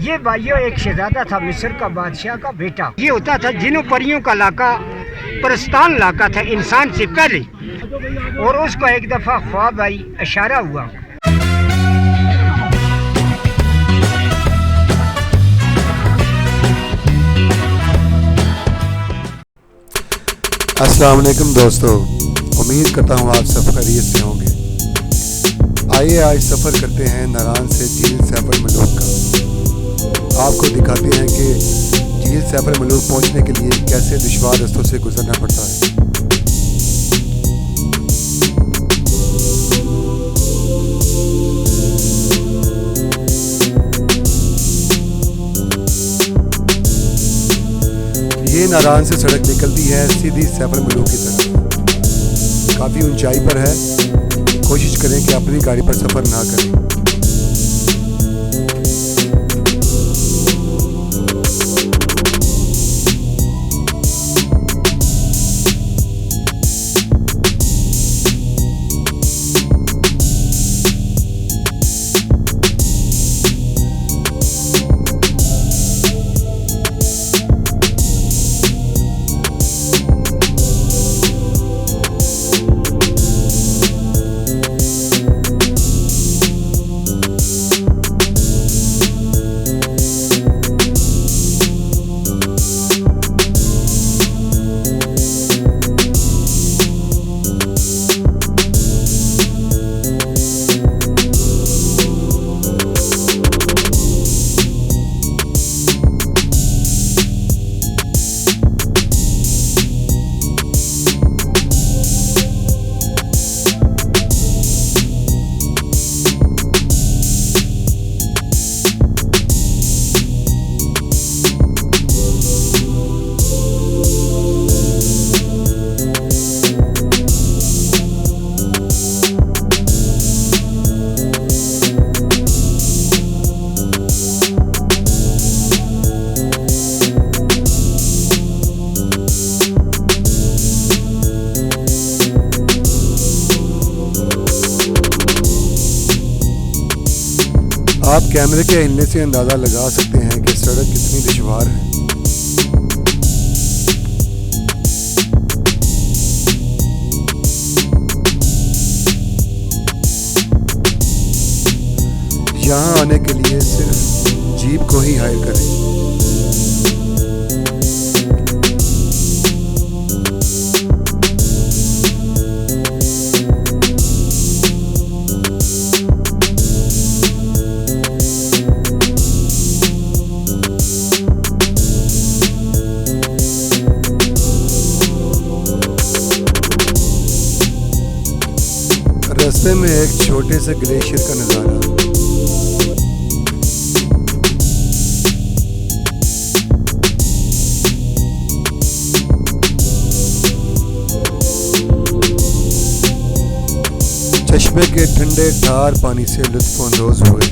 ये भाइयों एक शहजादा था, मिस्र का बादशाह का बेटा। ये होता था जिनों परियों का इलाका, परस्तान इलाका था इंसान से पहले। और उसको एक दफा ख्वाब आई, इशारा हुआ। अस्सलाम वालेकुम दोस्तों, उम्मीद करता हूँ आप सब खैरियत से होंगे। आइए आज सफ़र करते हैं नारान से झील सैफुल मलूक का। आपको दिखाते हैं कि झील सैफुल मलूक पहुँचने के लिए कैसे दुश्वार रास्तों से गुजरना पड़ता है। ये नारान से सड़क निकलती है सीधी सैफुल मलूक की तरफ। काफ़ी ऊंचाई पर है, कोशिश करें कि अपनी गाड़ी पर सफ़र ना करें। आप कैमरे के हिलने से अंदाज़ा लगा सकते हैं कि सड़क कितनी दुश्वार है। यहाँ आने के लिए सिर्फ जीप को ही हायर करें। रास्ते में एक छोटे से ग्लेशियर का नज़ारा। चश्मे के ठंडे ठार पानी से लुत्फ़ अंदोज़ हुए।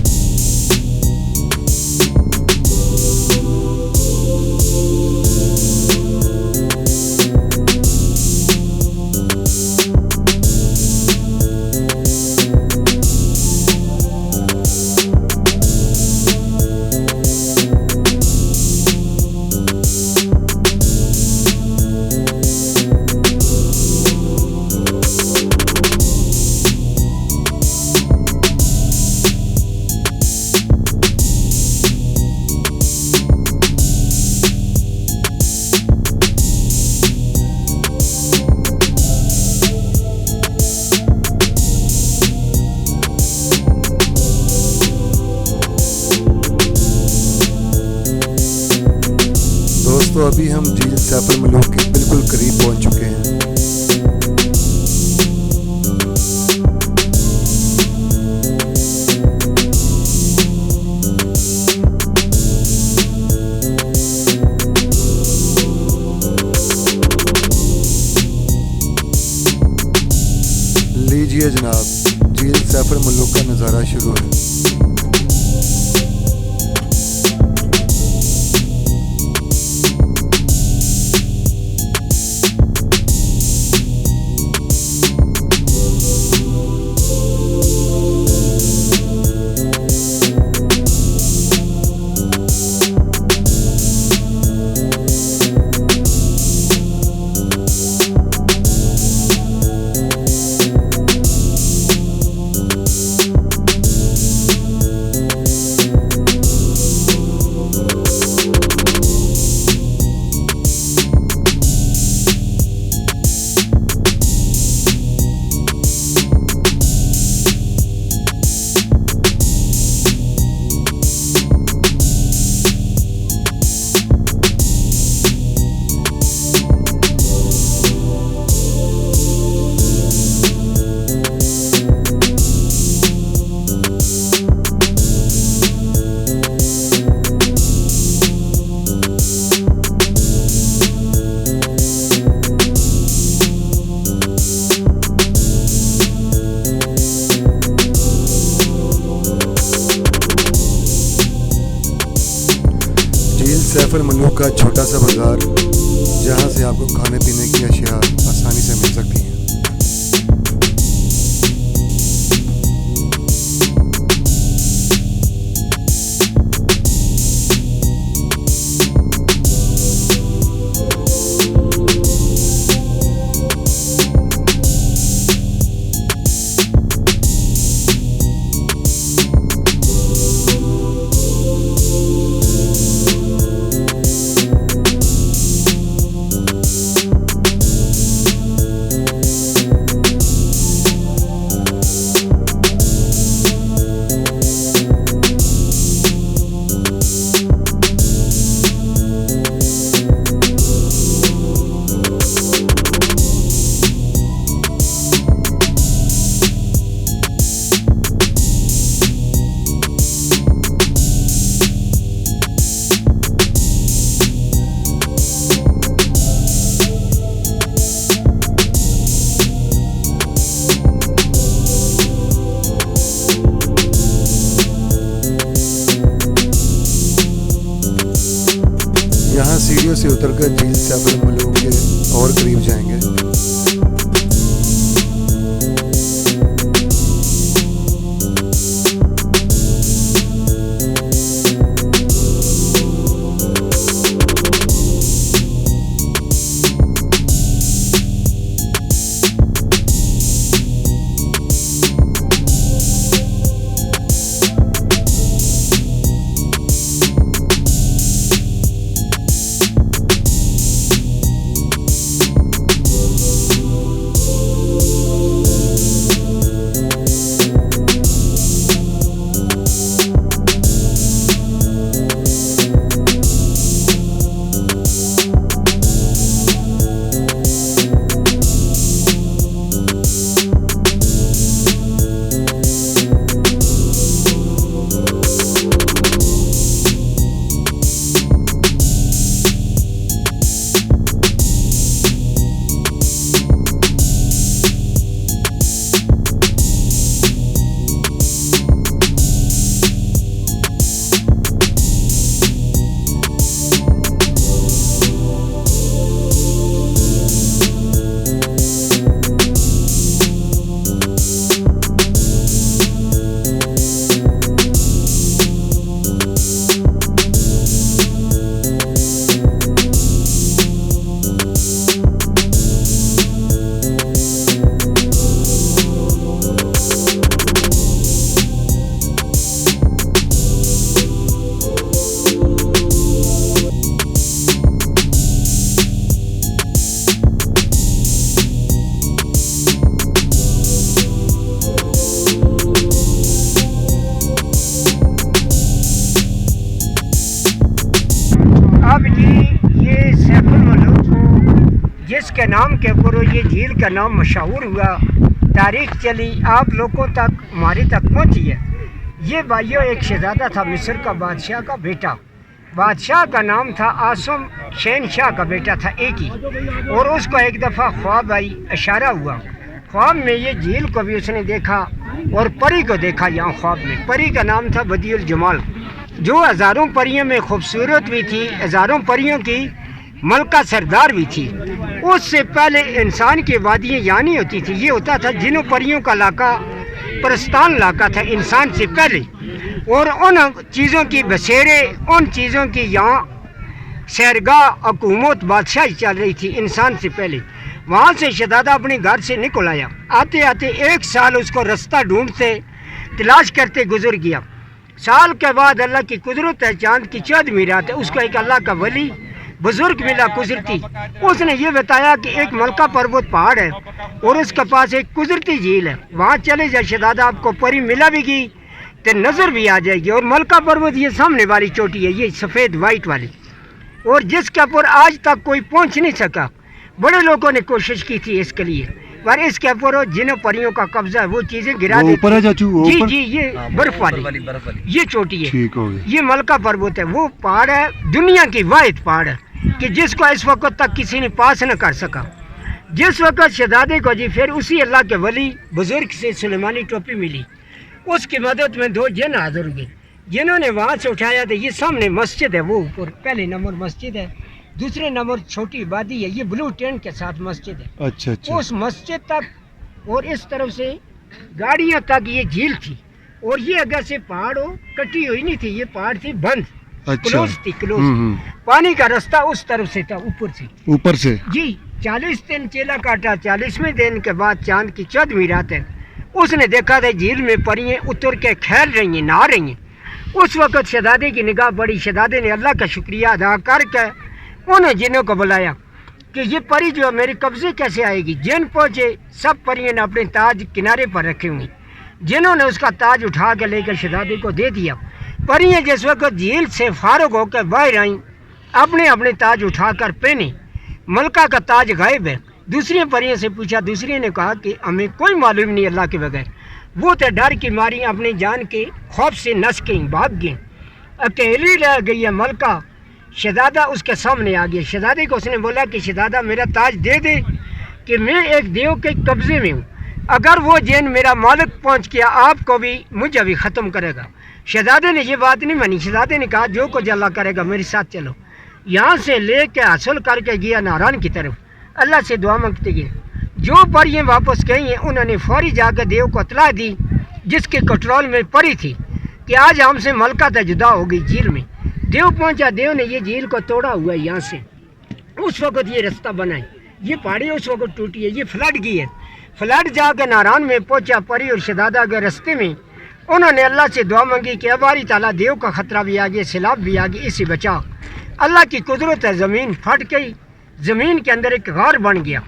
दोस्तों अभी हम झील सैफुल मलूक के बिल्कुल करीब पहुंच चुके हैं। लीजिए जनाब, झील सैफुल मलूक का नज़ारा शुरू है। सैफुल मलूक का छोटा सा बाज़ार, जहाँ से आपको खाने पीने की अशिया आसानी से मिल सकती हैं। यहाँ सीढ़ियों से उतरकर झील सैफुल मलूक के और करीब जाएंगे। अब जी ये सैफुल मलूक को जिसके नाम के ऊपर ये झील का नाम मशहूर हुआ, तारीख चली, आप लोगों तक हमारी तक पहुंची है। ये भाइयों एक शहजादा था, मिस्र का बादशाह का बेटा। बादशाह का नाम था आसम, शहनशाह का बेटा था एक ही। और उसको एक दफ़ा ख्वाब आई, इशारा हुआ। ख्वाब में ये झील को भी उसने देखा और परी को देखा। यहाँ ख्वाब में परी का नाम था बदियुल जमाल, जो हज़ारों परियों में खूबसूरत भी थी, हज़ारों परियों की मलका सरदार भी थी। उससे पहले इंसान की वादियाँ यहाँ नहीं होती थी, ये होता था जिनों परियों का इलाका, परस्तान इलाका था इंसान से पहले। और उन चीज़ों की बसेरे, उन चीज़ों की यहाँ सैरगाह, हुकूमत, बादशाही चल रही थी इंसान से पहले। वहाँ से शहजादा अपने घर से निकल आया। आते आते 1 साल उसको रास्ता ढूंढते, तलाश करते गुजर गया। साल के बाद अल्लाह की कुदरत है, चाँद की 14वीं रात है, उसको एक अल्लाह का वली बुजुर्ग मिला कुदरती। उसने ये बताया कि एक मलका पर्वत पहाड़ है और उसके पास एक कुदरती झील है, वहाँ चले जाए शहजादा, आपको परी मिला भी गई तो नज़र भी आ जाएगी। और मलका पर्वत ये सामने वाली चोटी है, ये सफ़ेद वाइट वाली, और जिसके ऊपर आज तक कोई पहुँच नहीं सका। बड़े लोगों ने कोशिश की थी इसके लिए, पर इसके ऊपर जिन परियों का कब्जा है वो चीज़ें गिरा देती। ऊपर है चाचू, जी ऊपर? जी, ये बर्फ वाली ये चोटी है, ठीक हो गया। ये मलका पर्वत है। वो पहाड़ है, दुनिया की वाहिद पहाड़ है कि जिसको इस वक्त तक किसी ने पास न कर सका। जिस वक्त शहजादे को जी फिर उसी अल्लाह के वली बुजुर्ग से सुलेमानी टोपी मिली, उसकी मदद में 2 जिन हाजिर हुए। जिन्होंने वहाँ से उठाया तो ये सामने मस्जिद है, वो ऊपर पहले नंबर मस्जिद है, दूसरे नंबर छोटी वादी है, ये ब्लू टेंट के साथ मस्जिद है। अच्छा अच्छा। उस मस्जिद तक और इस तरफ से गाड़ियाँ तक ये झील थी, और ये अगर से पहाड़ हो कटी हुई नहीं थी, ये पहाड़ थी बंद, अच्छा। क्लोज थी, क्लोज। पानी का रास्ता उस तरफ से था, ऊपर से जी। 40 दिन चेला काटा, 40वें दिन के बाद चांद की 14वीं रात है, उसने देखा था झील में परियां उतर के खेल रही हैं, नहा रही हैं। उस वक़्त शहजादे की निगाह पड़ी, शहजादे ने अल्लाह का शुक्रिया अदा करके उन्हें जिनों को बुलाया कि ये परी जो है मेरे कब्जे कैसे आएगी। जिन पहुँचे, सब परियों ने अपने ताज किनारे पर रखे हुए, जिन्होंने उसका ताज उठा के लेकर शहजादे को दे दिया। परियां जिस वक्त झील से फारुग होकर बाहर आईं, अपने अपने ताज उठाकर पहने। मलका का ताज गायब है। दूसरी परियों से पूछा, दूसरी ने कहा कि हमें कोई मालूम नहीं अल्लाह के बगैर। वो तो डर की मारी अपनी जान के खौफ से नस गई, भाग गई, अकेली रह गई है मलका। शहजादा उसके सामने आ गया। शहजादे को उसने बोला कि शहजादा मेरा ताज दे दे कि मैं एक देव के कब्जे में हूँ, अगर वो जिन मेरा मालिक पहुँच गया आपको भी मुझे भी ख़त्म करेगा। शहजादे ने ये बात नहीं मानी। शहजादे ने कहा जो कुछ अल्लाह करेगा मेरे साथ चलो। यहाँ से ले के हासिल करके गया नारायण की तरफ, अल्लाह से दुआ मांगते गए। जो परियां वापस गई हैं उन्होंने फौरी जाकर देव को इतला दी, जिसके कंट्रोल में पड़ी थी, कि आज हमसे मलका तो जुदा हो गई झील में। देव पहुंचा, देव ने ये झील को तोड़ा हुआ है यहाँ से। उस वक़्त ये रास्ता बनाए, ये पहाड़ी उस वक़्त टूटी है, ये फ्लड गई है। फ्लड जाकर नारायण में पहुंचा। परी और शहजादा के रास्ते में उन्होंने अल्लाह से दुआ मांगी कि अबारी ताला देव का ख़तरा भी आ गया, सैलाब भी आ गया, इसे बचा। अल्लाह की कुदरत है, ज़मीन फट गई, ज़मीन के अंदर एक गार बन गया,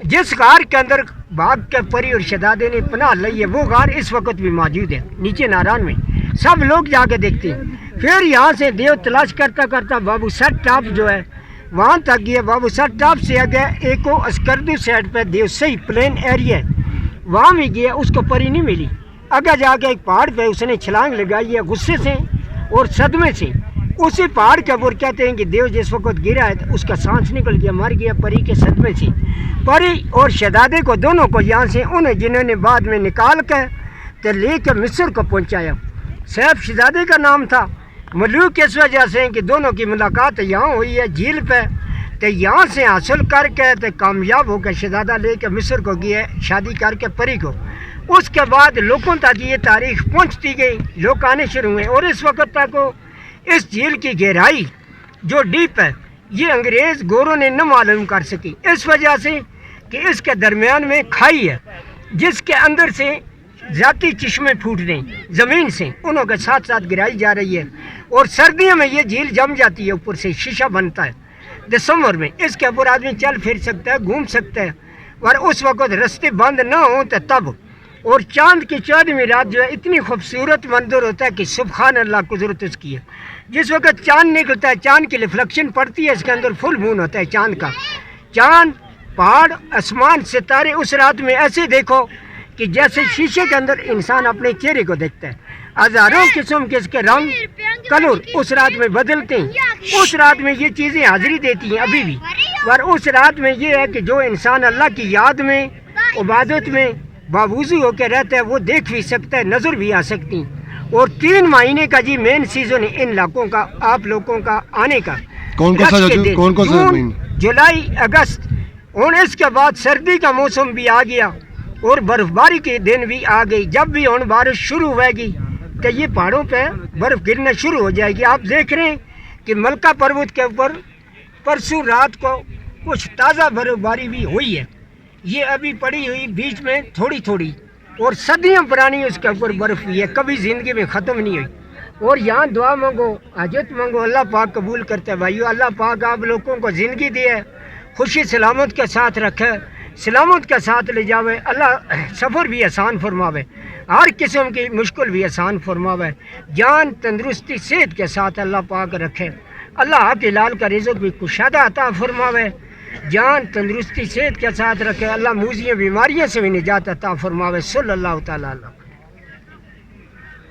जिस गार के अंदर भाग के परी और शहजादे ने पनाह ली है। वो गार इस वक्त भी मौजूद है नीचे नारायण में, सब लोग जाके देखते हैं। फिर यहाँ से देव तलाश करता करता बाबू सर टॉप जो है वहाँ तक गया। बाबू सर टॉप से आगे एक अस्करदू साइड पर देव सही प्लेन एरिया है, वहाँ भी गया, उसको परी नहीं मिली। आगे जाके एक पहाड़ पे उसने छलांग लगाई है गुस्से से और सदमे से। उसी पहाड़ के ऊपर कहते हैं कि देव जिस वक्त गिरा है तो उसका सांस निकल गया, मर गया परी के सदमे से। परी और शहजादे को दोनों को यहाँ से उन्हें जिन्होंने बाद में निकाल कर तो ले कर मिस्र को पहुँचाया। सैफ शहजादे का नाम था। मलूक इस वजह से कि दोनों की मुलाकात यहाँ हुई है झील पे, तो यहाँ से हासिल करके तो कामयाब होकर शहजादा ले कर मिस्र को गया शादी करके परी को। उसके बाद लोगों तक ये तारीख पहुँचती गई, लोग आने शुरू हुए। और इस वक्त तक इस झील की गहराई जो डीप है ये अंग्रेज़ गोरों ने न मालूम कर सकी, इस वजह से कि इसके दरमियान में खाई है जिसके अंदर से ज़ाती चश्मे फूट रहे हैं ज़मीन से, उन्हों के साथ साथ गिराई जा रही है। और सर्दियों में ये झील जम जाती है, ऊपर से शीशा बनता है। दिसंबर में इसके ऊपर आदमी चल फिर सकता है, घूम सकता है, और उस वक्त रास्ते बंद न हों तो तब। और चांद की 14वीं रात जो है इतनी खूबसूरत मंजर होता है कि सुभान अल्लाह कुदरत उसकी है। जिस वक्त चांद निकलता है, चांद की रिफ्लेक्शन पड़ती है, इसके अंदर फुल मून होता है चांद का। चांद, पहाड़, आसमान, सितारे उस रात में ऐसे देखो कि जैसे शीशे के अंदर इंसान अपने चेहरे को देखता है। हज़ारों किस्म के इसके रंग कलर उस रात में बदलते हैं। उस रात में ये चीज़ें हाजिरी देती हैं अभी भी। और उस रात में ये है कि जो इंसान अल्लाह की याद में, इबादत में बावजूद होकर रहता है, वो देख भी सकता है, नज़र भी आ सकती है। और 3 महीने का जी मेन सीजन है इन इलाकों का, आप लोगों का आने का। कौन सा जुलाई, अगस्त। और इसके बाद सर्दी का मौसम भी आ गया और बर्फबारी के दिन भी आ गई। जब भी और बारिश शुरू होगी तो ये पहाड़ों पे बर्फ़ गिरना शुरू हो जाएगी। आप देख रहे हैं कि मलका पर्वत के ऊपर परसों रात को कुछ ताज़ा बर्फबारी भी हुई है, ये अभी पड़ी हुई बीच में थोड़ी थोड़ी, और सदियों पुरानी उसके ऊपर बर्फ़ हुई है, कभी ज़िंदगी में ख़त्म नहीं हुई। और यहाँ दुआ मांगो, हाजत मांगो, अल्लाह पाक कबूल करता है। भाइयों, अल्लाह पाक आप लोगों को ज़िंदगी दी है, खुशी सलामत के साथ रखे, सलामत के साथ ले जावे। अल्लाह सफ़र भी आसान फरमावे, हर किस्म की मुश्किल भी आसान फरमावे। जान, तंदरुस्ती, सेहत के साथ अल्लाह पाक रखे। अल्लाह हक लाल का रिज़्क़ भी कुशादा अता फरमावे, जान, तंदरुस्ती, सेहत के साथ रखे। अल्लाह मूजियाँ बीमारियों से भी निजात अता फरमावे। सल्लल्लाहु तआला अलैहि।